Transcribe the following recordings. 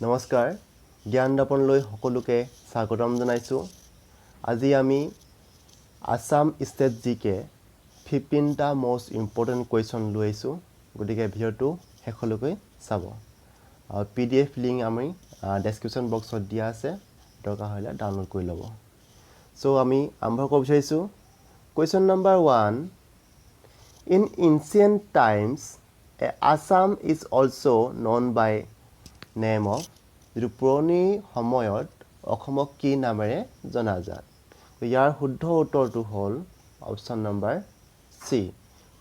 নমস্কাৰ জ্ঞান দৰ্পণলৈ সকলোকে স্বাগতম জনাইছো আজি আমি আসাম ষ্টেট জিকে 15টা মোস্ট ইম্পৰ্টেন্ট কোৱেশ্চন লৈ আইছো গতিকে ভিডিওটো শেষলৈকে চাব পিডিএফ লিংক আমি ডেসক্ৰিপচন বক্সত দিয়া আছে দৰকাৰ হ'লে ডাউনলোড কৰি ল'ব সো আমি আৰম্ভ কৰিব বিচাৰিছো question number 1 In ancient times Assam is also known by name of যিটো পুৰণি সময়ত অসমক কি নামেৰে জনাজাত ইয়াৰ শুদ্ধ উত্তৰটো হ'ল option number C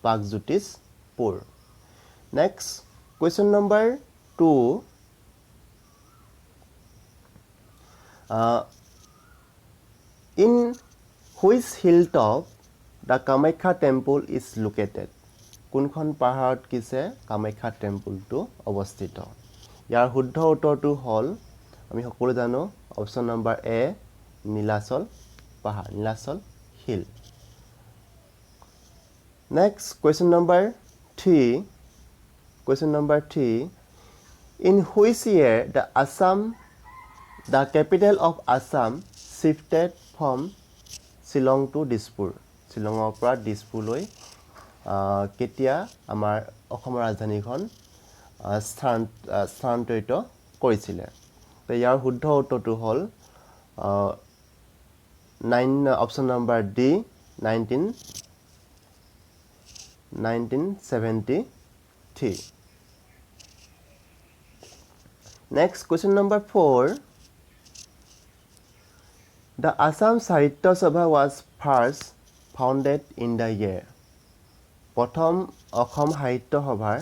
Pragjyotishpur next question number 2 in which hilltop the Kamakhya temple is located কোনখন পাহাৰত কিছে কামাখ্যা টেম্পলটো অৱস্থিত ইয়াৰ শুদ্ধ উত্তৰটো হ'ল আমি সকলো জানো অপচন নম্বৰ এ নীলাচল পাহাৰ Nilachal hill next question number 3 in which year the capital of Assam shifted from Shillong to Dispur Shillongৰ পৰা দিছপুৰলৈ কেতিয়া আমাৰ অসমৰ ৰাজধানীখন স্থানান্তৰিত কৰিছিল তো ইয়াৰ শুদ্ধ উত্তৰটো হ'ল option number D 1973 next question number 4 The Assam Sahitya Sabha was first founded in the year প্ৰথম অসম সাহিত্য সভাৰ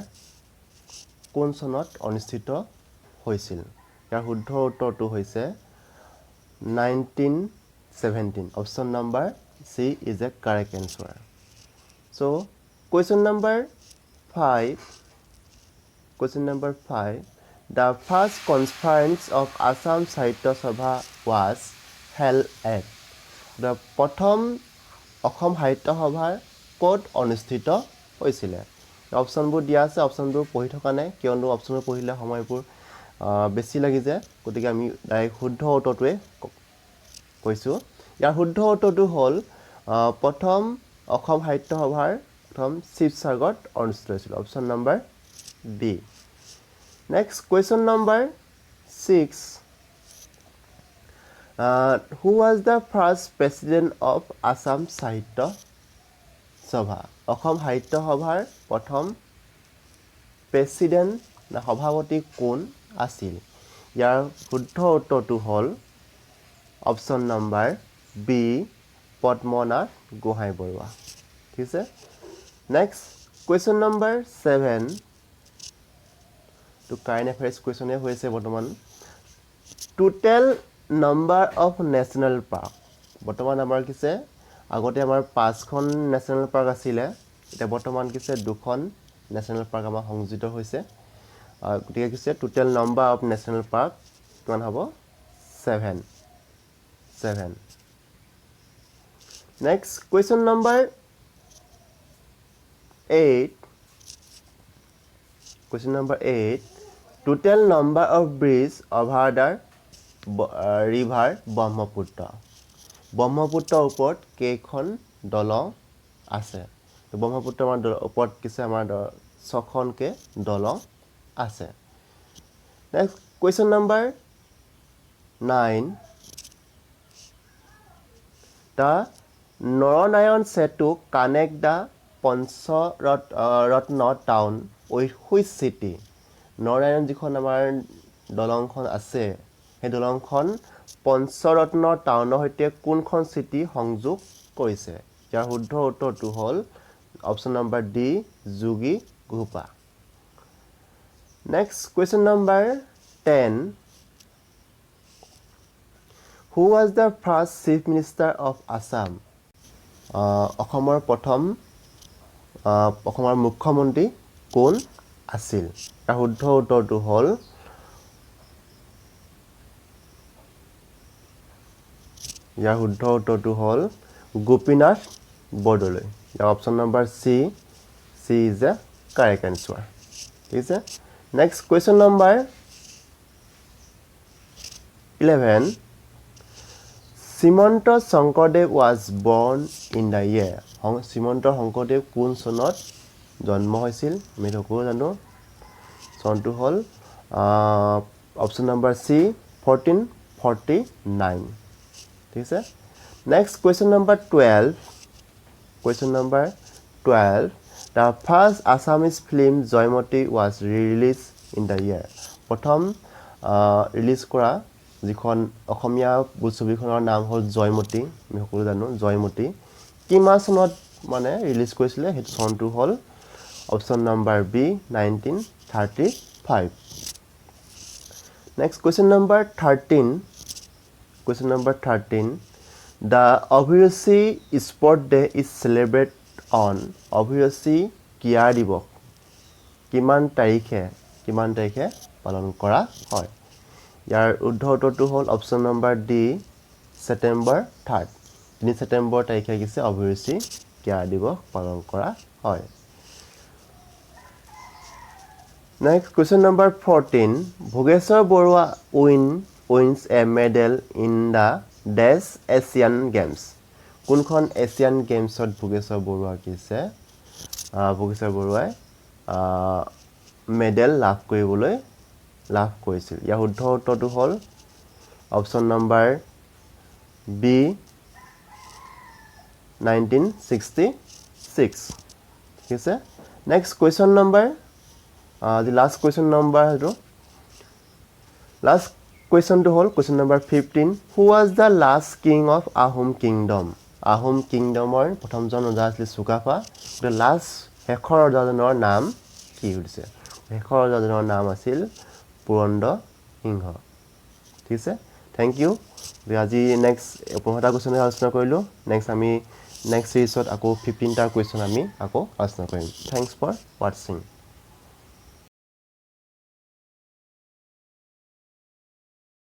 কোন চনত অনুষ্ঠিত হৈছিল ইয়াৰ শুদ্ধ উত্তৰটো হৈছে 1917 option number C is a correct answer so question number 5 The first conference of Assam Sahitya Sabha was held at the প্ৰথম অসম সাহিত্য সভাৰ ক'ত অনুষ্ঠিত হৈছিল অপচনবোৰ দিয়া আছে অপচনবোৰ পঢ়ি থকা নাই কিয়নো অপচনবোৰ পঢ়িলে সময়বোৰ বেছি লাগি যায় গতিকে আমি ডাইৰেক্ট শুদ্ধ উত্তৰটোৱে কৈছো ইয়াৰ শুদ্ধ উত্তৰটো হ'ল প্ৰথম অসম সাহিত্য সভাৰ প্ৰথম শিৱসাগৰত অনুষ্ঠিত হৈছিল option number D next question number 6 who was the first president of Assam Sahitya Sabha Assam সাহিত্য সভাৰ প্ৰথম প্ৰেসিডেন্ট না সভাপতি কোন আছিল ইয়াৰ শুদ্ধ উত্তৰটো হ'ল option number B Padmanath Gohain Barua ঠিক আছে নেক্সট কোৱেশ্চন নম্বৰ 7 তো কাৰেন্ট এফেয়াৰ্স কোৱেশ্চনে হৈছে বৰ্তমান total number of national park বৰ্তমান আমাৰ কিছে আগতে আমাৰ 5খন নেশনাল পাৰ্ক আছিলে এটা বৰ্তমান কিছে দুখন নেশনাল পাৰ্ক আমাৰ সংযোজিত হৈছে গতিকে কিছে total number of national park কিমান হ'ব 7 next question number 8 total number of bridge over the river ব্ৰহ্মপুত্ৰৰ ওপৰত কেইখন দলং আছে তো ব্ৰহ্মপুত্ৰৰ ওপৰত কিছে আমাৰ 6খনকে দলং আছে next question number 9 The Naranayan Setu connect the Pancharatna town with which city Naranarayan যিখন আমাৰ দলংখন আছে সেই দলংখন পঞ্চৰত্ন টাউনৰ সৈতে কোনখন সিটি সংযোগ কৰিছে ইয়াৰ শুদ্ধ উত্তৰটো হ'ল option number D Jogighopa next question number 10 Who was the first chief minister of Assam অসমৰ প্ৰথম অসমৰ মুখ্যমন্ত্ৰী কোন আছিল তাৰ শুদ্ধ উত্তৰটো হ'ল Gopinath Bordoloi option number C is a correct answer ঠিক আছে next question number 11 Srimanta Sankardev was born in the year Srimanta Sankardev কোন চনত জন্ম হৈছিল আমি সকলো জানো চনটো হল অপচন নম্বৰ সি 1449 ঠিক আছে next question number 12 the first Assamese film Joymoti was released in the year প্ৰথম ৰিলিজ কৰা যিখন অসমীয়া ছবিখনৰ নাম হল জয়মতি আমি সকলো জানো জয়মতি কিমান চনত মানে ৰিলিজ কৰিছিলে হেতু চনটো হল option number B 1935 next question number 13 the Abhiruchi Sport Day is celebrated on Abhiruchi Kiya Divok কিমান তাৰিখে পালন কৰা হয় ইয়াৰ উত্তৰটো হল option number D September 3 3 September তাৰিখে গিছে অভিৰুচি কিয়া দিৱস পালন কৰা হয় next question number 14 Bhogeswar Baruah wins a medal in the dash Asian Games কোনখন এছিয়ান গেমছত ভোগেশ্বৰ বৰুৱা কিছে ভোগেশ্বৰ বৰুৱাই মেডেল লাভ কৰিছিল ইয়াৰ উত্তৰটো হল অপচন নম্বৰ বি 1966 ঠিক আছে next question number the last question number last question to hol question number 15 who was the last king of Ahom kingdom or prothom jon raja asil Sukapa the last hekhor rajanor naam ki hoise hekhor rajanor naam asil Purondo Singha ঠিক আছে thank you আজি next 15টা question আলোচনা কৰিলো next আমি next series আকৌ 15টা question আমি আকৌ আলোচনা কৰিম thanks for watching